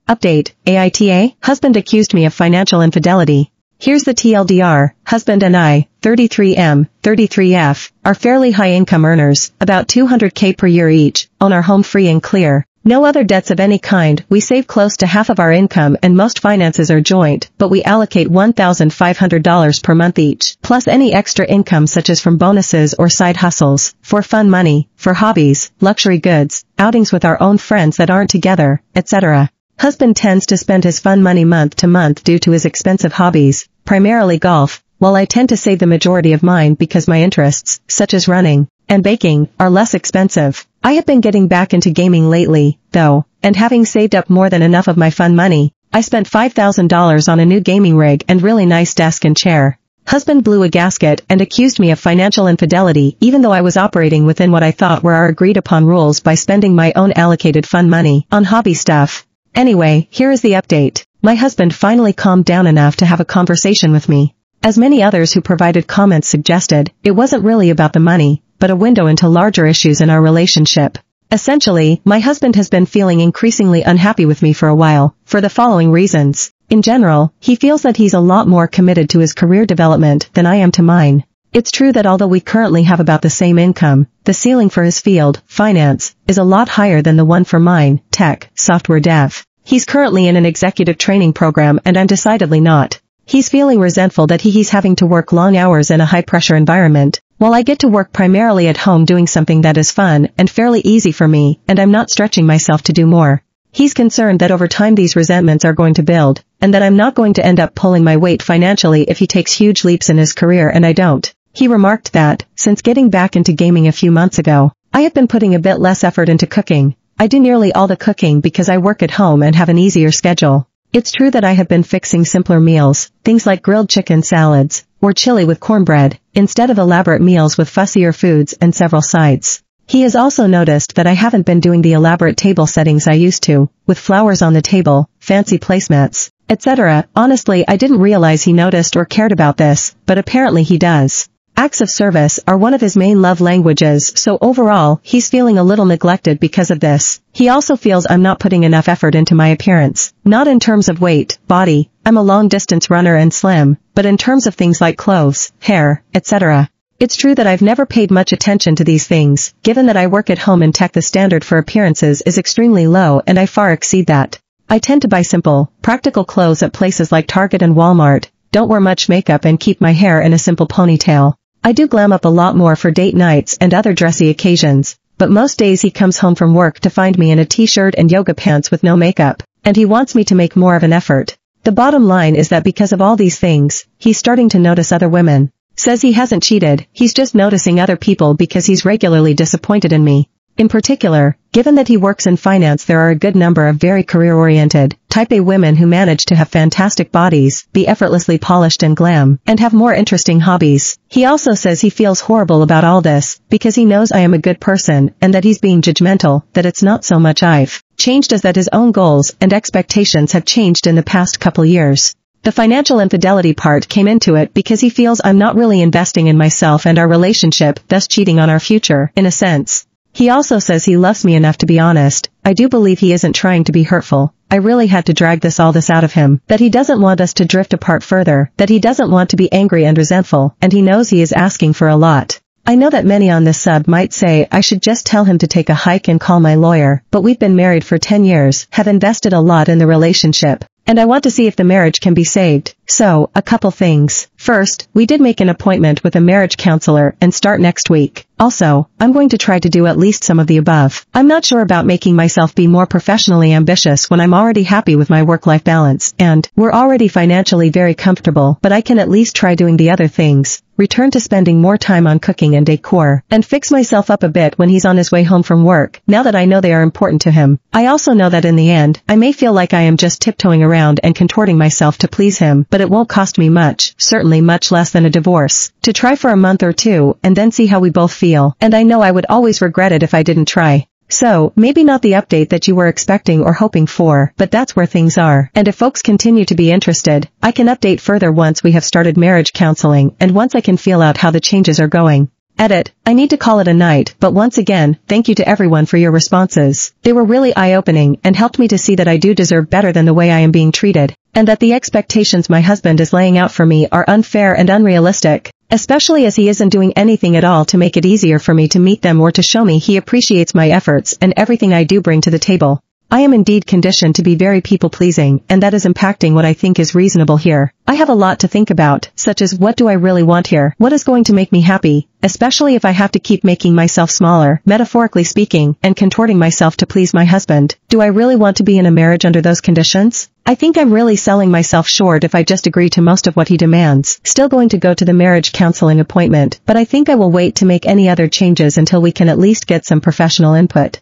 Update, AITA Husband accused me of financial infidelity. Here's the TLDR, husband and I, 33M, 33F, are fairly high income earners, about $200K per year each, own our home free and clear. No other debts of any kind, we save close to half of our income and most finances are joint, but we allocate $1,500 per month each, plus any extra income such as from bonuses or side hustles, for fun money, for hobbies, luxury goods, outings with our own friends that aren't together, etc. Husband tends to spend his fun money month to month due to his expensive hobbies, primarily golf, while I tend to save the majority of mine because my interests, such as running and baking, are less expensive. I have been getting back into gaming lately, though, and having saved up more than enough of my fun money, I spent $5,000 on a new gaming rig and really nice desk and chair. Husband blew a gasket and accused me of financial infidelity even though I was operating within what I thought were our agreed-upon rules by spending my own allocated fun money on hobby stuff. Anyway, here is the update. My husband finally calmed down enough to have a conversation with me. As many others who provided comments suggested, it wasn't really about the money, but a window into larger issues in our relationship. Essentially, my husband has been feeling increasingly unhappy with me for a while, for the following reasons. In general, he feels that he's a lot more committed to his career development than I am to mine. It's true that although we currently have about the same income, the ceiling for his field, finance, is a lot higher than the one for mine, tech, software dev. He's currently in an executive training program and I'm decidedly not. He's feeling resentful that he's having to work long hours in a high-pressure environment, while I get to work primarily at home doing something that is fun and fairly easy for me, and I'm not stretching myself to do more. He's concerned that over time these resentments are going to build, and that I'm not going to end up pulling my weight financially if he takes huge leaps in his career and I don't. He remarked that, since getting back into gaming a few months ago, I have been putting a bit less effort into cooking. I do nearly all the cooking because I work at home and have an easier schedule. It's true that I have been fixing simpler meals, things like grilled chicken salads, or chili with cornbread, instead of elaborate meals with fussier foods and several sides. He has also noticed that I haven't been doing the elaborate table settings I used to, with flowers on the table, fancy placemats, etc. Honestly, I didn't realize he noticed or cared about this, but apparently he does. Acts of service are one of his main love languages, so overall, he's feeling a little neglected because of this. He also feels I'm not putting enough effort into my appearance. Not in terms of weight, body, I'm a long-distance runner and slim, but in terms of things like clothes, hair, etc. It's true that I've never paid much attention to these things, given that I work at home in tech. The standard for appearances is extremely low and I far exceed that. I tend to buy simple, practical clothes at places like Target and Walmart, don't wear much makeup and keep my hair in a simple ponytail. I do glam up a lot more for date nights and other dressy occasions, but most days he comes home from work to find me in a t-shirt and yoga pants with no makeup, and he wants me to make more of an effort. The bottom line is that because of all these things, he's starting to notice other women. Says he hasn't cheated, he's just noticing other people because he's regularly disappointed in me. In particular, given that he works in finance, there are a good number of very career-oriented, type A women who manage to have fantastic bodies, be effortlessly polished and glam, and have more interesting hobbies. He also says he feels horrible about all this, because he knows I am a good person, and that he's being judgmental, that it's not so much I've changed as that his own goals and expectations have changed in the past couple years. The financial infidelity part came into it because he feels I'm not really investing in myself and our relationship, thus cheating on our future, in a sense. He also says he loves me enough to be honest. I do believe he isn't trying to be hurtful. I really had to drag all this out of him. That he doesn't want us to drift apart further. That he doesn't want to be angry and resentful. And he knows he is asking for a lot. I know that many on this sub might say I should just tell him to take a hike and call my lawyer. But we've been married for 10 years, have invested a lot in the relationship. And I want to see if the marriage can be saved. So, a couple things. First, we did make an appointment with a marriage counselor and start next week. Also, I'm going to try to do at least some of the above. I'm not sure about making myself be more professionally ambitious when I'm already happy with my work-life balance, and we're already financially very comfortable, but I can at least try doing the other things. Return to spending more time on cooking and decor, and fix myself up a bit when he's on his way home from work, now that I know they are important to him. I also know that in the end, I may feel like I am just tiptoeing around and contorting myself to please him, but it won't cost me much, certainly much less than a divorce, to try for a month or two and then see how we both feel, and I know I would always regret it if I didn't try. So, maybe not the update that you were expecting or hoping for, but that's where things are. And if folks continue to be interested, I can update further once we have started marriage counseling and once I can feel out how the changes are going. Edit, I need to call it a night, but once again, thank you to everyone for your responses. They were really eye-opening and helped me to see that I do deserve better than the way I am being treated, and that the expectations my husband is laying out for me are unfair and unrealistic, especially as he isn't doing anything at all to make it easier for me to meet them or to show me he appreciates my efforts and everything I do bring to the table. I am indeed conditioned to be very people-pleasing, and that is impacting what I think is reasonable here. I have a lot to think about, such as what do I really want here? What is going to make me happy, especially if I have to keep making myself smaller, metaphorically speaking, and contorting myself to please my husband? Do I really want to be in a marriage under those conditions? I think I'm really selling myself short if I just agree to most of what he demands. Still going to go to the marriage counseling appointment, but I think I will wait to make any other changes until we can at least get some professional input.